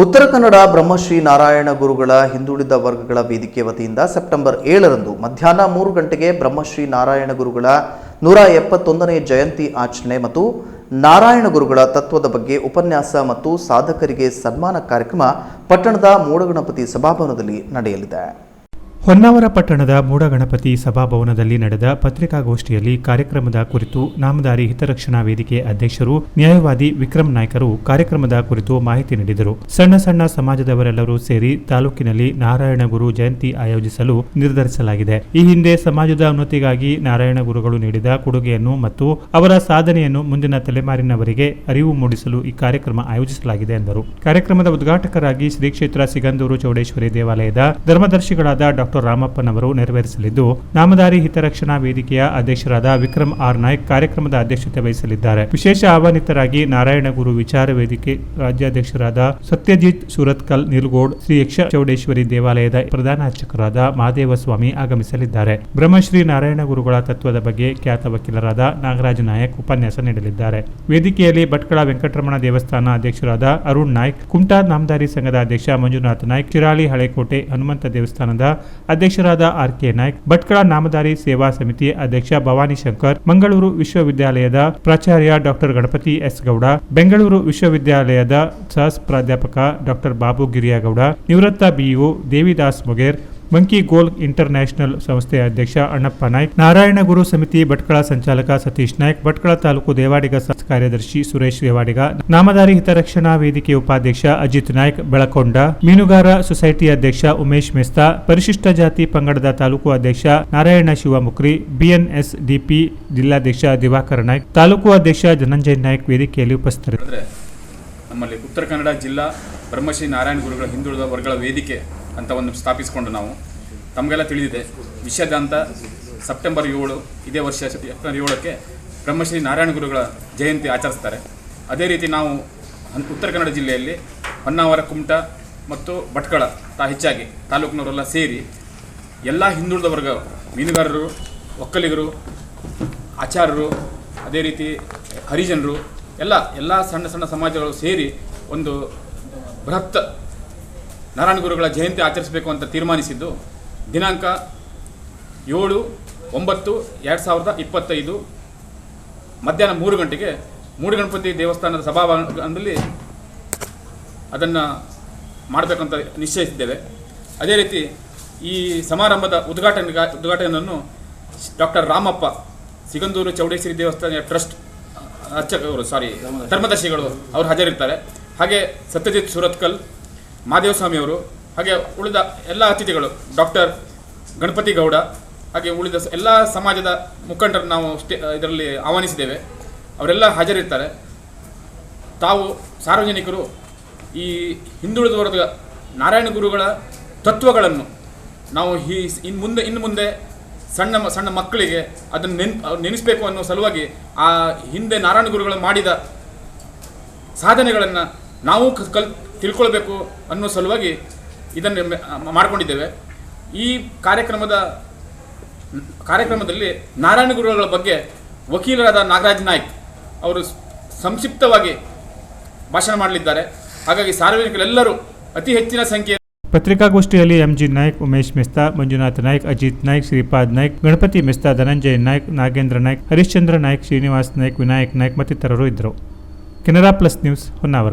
ಉತ್ತರ ಕನ್ನಡ ಬ್ರಹ್ಮಶ್ರೀ ನಾರಾಯಣ ಗುರುಗಳ ಹಿಂದುಳಿದ ವರ್ಗಗಳ ವೇದಿಕೆ ವತಿಯಿಂದ ಸೆಪ್ಟೆಂಬರ್ 7ರಂದು ಮಧ್ಯಾಹ್ನ 3 ಗಂಟೆಗೆ ಬ್ರಹ್ಮಶ್ರೀ ನಾರಾಯಣ ಗುರುಗಳ 171ನೇ ಜಯಂತಿ ಆಚರಣೆ ಮತ್ತು ನಾರಾಯಣ ಗುರುಗಳ ತತ್ವದ ಬಗ್ಗೆ ಉಪನ್ಯಾಸ ಮತ್ತು ಸಾಧಕರಿಗೆ ಸನ್ಮಾನ ಕಾರ್ಯಕ್ರಮ ಪಟ್ಟಣದ ಮೂಡಗಣಪತಿ ಸಭಾಭವನದಲ್ಲಿ ನಡೆಯಲಿದೆ. ಹೊನ್ನಾವರ ಪಟ್ಟಣದ ಮೂಡಗಣಪತಿ ಸಭಾಭವನದಲ್ಲಿ ನಡೆದ ಪತ್ರಿಕಾಗೋಷ್ಠಿಯಲ್ಲಿ ಕಾರ್ಯಕ್ರಮದ ಕುರಿತು ನಾಮಧಾರಿ ಹಿತರಕ್ಷಣಾ ವೇದಿಕೆ ಅಧ್ಯಕ್ಷರು ನ್ಯಾಯವಾದಿ ವಿಕ್ರಮ್ ನಾಯ್ಕರು ಕಾರ್ಯಕ್ರಮದ ಕುರಿತು ಮಾಹಿತಿ ನೀಡಿದರು. ಸಣ್ಣ ಸಮಾಜದವರೆಲ್ಲರೂ ಸೇರಿ ತಾಲೂಕಿನಲ್ಲಿ ನಾರಾಯಣ ಗುರು ಜಯಂತಿ ಆಯೋಜಿಸಲು ನಿರ್ಧರಿಸಲಾಗಿದೆ. ಈ ಹಿಂದೆ ಸಮಾಜದ ಉನ್ನತಿಗಾಗಿ ನಾರಾಯಣ ಗುರುಗಳು ನೀಡಿದ ಕೊಡುಗೆಯನ್ನು ಮತ್ತು ಅವರ ಸಾಧನೆಯನ್ನು ಮುಂದಿನ ತಲೆಮಾರಿನವರಿಗೆ ಅರಿವು ಮೂಡಿಸಲು ಈ ಕಾರ್ಯಕ್ರಮ ಆಯೋಜಿಸಲಾಗಿದೆ ಎಂದರು. ಕಾರ್ಯಕ್ರಮದ ಉದ್ಘಾಟಕರಾಗಿ ಶ್ರೀ ಕ್ಷೇತ್ರ ಸಿಗಂದೂರು ಚೌಡೇಶ್ವರಿ ದೇವಾಲಯದ ಧರ್ಮದರ್ಶಿಗಳಾದ ಡಾಕ್ಟರ್ ರಾಮಪ್ಪನವರು ನೆರವೇರಿಸಲಿದ್ದು, ನಾಮಧಾರಿ ಹಿತರಕ್ಷಣಾ ವೇದಿಕೆಯ ಅಧ್ಯಕ್ಷರಾದ ವಿಕ್ರಮ್ ಆರ್ ನಾಯ್ಕ್ ಕಾರ್ಯಕ್ರಮದ ಅಧ್ಯಕ್ಷತೆ ವಹಿಸಲಿದ್ದಾರೆ. ವಿಶೇಷ ಆಹ್ವಾನಿತರಾಗಿ ನಾರಾಯಣ ಗುರು ವಿಚಾರ ವೇದಿಕೆ ರಾಜ್ಯಾಧ್ಯಕ್ಷರಾದ ಸತ್ಯಜಿತ್ ಸುರತ್ಕಲ್ ನಿಲ್ಗೋಡ್, ಶ್ರೀ ಯಕ್ಷ ಚೌಡೇಶ್ವರಿ ದೇವಾಲಯದ ಪ್ರಧಾನ ಅರ್ಚಕರಾದ ಮಹಾದೇವ ಸ್ವಾಮಿ ಆಗಮಿಸಲಿದ್ದಾರೆ. ಬ್ರಹ್ಮಶ್ರೀ ನಾರಾಯಣ ಗುರುಗಳ ತತ್ವದ ಬಗ್ಗೆ ಖ್ಯಾತ ವಕೀಲರಾದ ನಾಗರಾಜ ನಾಯಕ್ ಉಪನ್ಯಾಸ ನೀಡಲಿದ್ದಾರೆ. ವೇದಿಕೆಯಲ್ಲಿ ಭಟ್ಕಳ ವೆಂಕಟರಮಣ ದೇವಸ್ಥಾನ ಅಧ್ಯಕ್ಷರಾದ ಅರುಣ್ ನಾಯ್ಕ್, ಕುಮಟಾ ನಾಮಧಾರಿ ಸಂಘದ ಅಧ್ಯಕ್ಷ ಮಂಜುನಾಥ್ ನಾಯ್ಕ್, ಶಿರಾಳಿ ಹಳೆಕೋಟೆ ಹನುಮಂತ ದೇವಸ್ಥಾನದ ಅಧ್ಯಕ್ಷರಾದ ಆರ್.ಕೆ. ನಾಯ್ಕ್, ಭಟ್ಕಳ ನಾಮಧಾರಿ ಸೇವಾ ಸಮಿತಿ ಅಧ್ಯಕ್ಷ ಭವಾನಿ ಶಂಕರ್, ಮಂಗಳೂರು ವಿಶ್ವವಿದ್ಯಾಲಯದ ಪ್ರಾಚಾರ್ಯ ಡಾಕ್ಟರ್ ಗಣಪತಿ ಎಸ್ ಗೌಡ, ಬೆಂಗಳೂರು ವಿಶ್ವವಿದ್ಯಾಲಯದ ಸಹ ಪ್ರಾಧ್ಯಾಪಕ ಡಾಕ್ಟರ್ ಬಾಬು ಗಿರಿಯಾಗೌಡ, ನಿವೃತ್ತ ಬಿಇಒ ದೇವಿದಾಸ್ ಮೊಗೇರ್, ಮಂಕಿ ಗೋಲ್ ಇಂಟರ್ನ್ಯಾಷನಲ್ ಸಂಸ್ಥೆಯ ಅಧ್ಯಕ್ಷ ಅಣ್ಣಪ್ಪ ನಾಯ್ಕ್, ನಾರಾಯಣ ಗುರು ಸಮಿತಿ ಭಟ್ಕಳ ಸಂಚಾಲಕ ಸತೀಶ್ ನಾಯ್ಕ್, ಭಟ್ಕಳ ತಾಲೂಕು ದೇವಾಡಿಗ ಕಾರ್ಯದರ್ಶಿ ಸುರೇಶ್ ದೇವಾಡಿಗ, ನಾಮಧಾರಿ ಹಿತರಕ್ಷಣಾ ವೇದಿಕೆ ಉಪಾಧ್ಯಕ್ಷ ಅಜಿತ್ ನಾಯ್ಕ್ ಬೆಳಕೊಂಡ, ಮೀನುಗಾರ ಸೊಸೈಟಿ ಅಧ್ಯಕ್ಷ ಉಮೇಶ್ ಮೆಸ್ತಾ, ಪರಿಶಿಷ್ಟ ಜಾತಿ ಪಂಗಡದ ತಾಲೂಕು ಅಧ್ಯಕ್ಷ ನಾರಾಯಣ ಶಿವಮುಕ್ರಿ, ಬಿಎನ್ಎಸ್ಡಿಪಿ ಜಿಲ್ಲಾಧ್ಯಕ್ಷ ದಿವಾಕರ್ ನಾಯ್ಕ್, ತಾಲೂಕು ಅಧ್ಯಕ್ಷ ಧನಂಜಯ್ ನಾಯ್ಕ್ ವೇದಿಕೆಯಲ್ಲಿ ಉಪಸ್ಥಿತರಿದ್ದರು. ನಮ್ಮಲ್ಲಿ ಉತ್ತರ ಕನ್ನಡ ಜಿಲ್ಲಾ ಬ್ರಹ್ಮಶ್ರೀ ನಾರಾಯಣ ಗುರುಗಳ ಹಿಂದುಳಿದ ವರ್ಗಗಳ ವೇದಿಕೆ ಅಂತ ಒಂದು ಸ್ಥಾಪಿಸಿಕೊಂಡು ನಾವು ತಮಗೆಲ್ಲ ತಿಳಿದಿದೆ. ವಿಶ್ವಾದ್ಯಂತ ಸೆಪ್ಟೆಂಬರ್ 7 ಇದೇ ವರ್ಷ ಸೆಪ್ಟೆಂಬರ್ 7ಕ್ಕೆ ಬ್ರಹ್ಮಶ್ರೀ ನಾರಾಯಣ ಗುರುಗಳ ಜಯಂತಿ ಆಚರಿಸ್ತಾರೆ. ಅದೇ ರೀತಿ ನಾವು ಉತ್ತರ ಕನ್ನಡ ಜಿಲ್ಲೆಯಲ್ಲಿ ಹೊನ್ನಾವರ, ಕುಮಟಾ ಮತ್ತು ಭಟ್ಕಳ ಹೆಚ್ಚಾಗಿ ತಾಲೂಕಿನವರೆಲ್ಲ ಸೇರಿ ಎಲ್ಲ ಹಿಂದುಳಿದ ವರ್ಗ, ಮೀನುಗಾರರು, ಒಕ್ಕಲಿಗರು, ಆಚಾರ್ಯರು, ಅದೇ ರೀತಿ ಹರಿಜನರು ಎಲ್ಲ ಸಣ್ಣ ಸಮಾಜಗಳು ಸೇರಿ ಒಂದು ಬೃಹತ್ ನಾರಾಯಣ ಗುರುಗಳ ಜಯಂತಿ ಆಚರಿಸಬೇಕು ಅಂತ ತೀರ್ಮಾನಿಸಿದ್ದು ದಿನಾಂಕ 7/9/2025 ಮಧ್ಯಾಹ್ನ 3 ಗಂಟೆಗೆ ಮೂಡಗಣಪತಿ ದೇವಸ್ಥಾನದ ಸಭಾಭವನದಲ್ಲಿ ಅದನ್ನು ಮಾಡಬೇಕಂತ ನಿಶ್ಚಯಿಸಿದ್ದೇವೆ. ಅದೇ ರೀತಿ ಈ ಸಮಾರಂಭದ ಉದ್ಘಾಟನೆಯನ್ನು ಡಾಕ್ಟರ್ ರಾಮಪ್ಪ ಸಿಗಂದೂರು ಚೌಡೇಶ್ವರಿ ದೇವಸ್ಥಾನ ಟ್ರಸ್ಟ್ ಧರ್ಮದರ್ಶಿಗಳು ಅವರು ಹಾಜರಿರ್ತಾರೆ. ಹಾಗೆ ಸತ್ಯಜಿತ್ ಸುರತ್ಕಲ್, ಮಹಾದೇವ ಸ್ವಾಮಿಯವರು, ಹಾಗೆ ಉಳಿದ ಎಲ್ಲ ಅತಿಥಿಗಳು ಡಾಕ್ಟರ್ ಗಣಪತಿ ಗೌಡ, ಹಾಗೆ ಉಳಿದ ಎಲ್ಲ ಸಮಾಜದ ಮುಖಂಡರು ನಾವು ಇದರಲ್ಲಿ ಆಹ್ವಾನಿಸಿದ್ದೇವೆ. ಅವರೆಲ್ಲ ಹಾಜರಿರ್ತಾರೆ. ತಾವು ಸಾರ್ವಜನಿಕರು ಈ ಹಿಂದುಳಿದ ವರ್ಗ ನಾರಾಯಣ ಗುರುಗಳ ತತ್ವಗಳನ್ನು ನಾವು ಇನ್ನು ಮುಂದೆ ಸಣ್ಣ ಮಕ್ಕಳಿಗೆ ಅದನ್ನು ನೆನೆಸಬೇಕು ಅನ್ನೋ ಸಲುವಾಗಿ ಆ ಹಿಂದೆ ನಾರಾಯಣ ಗುರುಗಳು ಮಾಡಿದ ಸಾಧನೆಗಳನ್ನು ನಾವು ತಿಳ್ಕೊಳ್ಬೇಕು ಅನ್ನೋ ಸಲುವಾಗಿ ಇದನ್ನು ಮಾಡಿಕೊಂಡಿದ್ದೇವೆ. ಈ ಕಾರ್ಯಕ್ರಮದಲ್ಲಿ ನಾರಾಯಣ ಗುರುಗಳ ಬಗ್ಗೆ ವಕೀಲರಾದ ನಾಗರಾಜ್ ನಾಯ್ಕ್ ಅವರು ಸಂಕ್ಷಿಪ್ತವಾಗಿ ಭಾಷಣ ಮಾಡಲಿದ್ದಾರೆ. ಹಾಗಾಗಿ ಸಾರ್ವಜನಿಕರೆಲ್ಲರೂ ಅತಿ ಹೆಚ್ಚಿನ ಸಂಖ್ಯೆ. ಪತ್ರಿಕಾಗೋಷ್ಠಿಯಲ್ಲಿ ಎಂಜಿ ನಾಯ್ಕ್, ಉಮೇಶ್ ಮೆಸ್ತಾ, ಮಂಜುನಾಥ್ ನಾಯ್ಕ್, ಅಜಿತ್ ನಾಯ್ಕ್, ಶ್ರೀಪಾದ್ ನಾಯ್ಕ್, ಗಣಪತಿ ಮೆಸ್ತಾ, ಧನಂಜಯ್ ನಾಯ್ಕ್, ನಾಗೇಂದ್ರ ನಾಯ್ಕ್, ಹರಿಶ್ಚಂದ್ರ ನಾಯ್ಕ್, ಶ್ರೀನಿವಾಸ್ ನಾಯ್ಕ್, ವಿನಾಯಕ್ ನಾಯ್ಕ್ ಮತ್ತಿತರರು ಇದ್ದರು. Canara plus news Honnavar.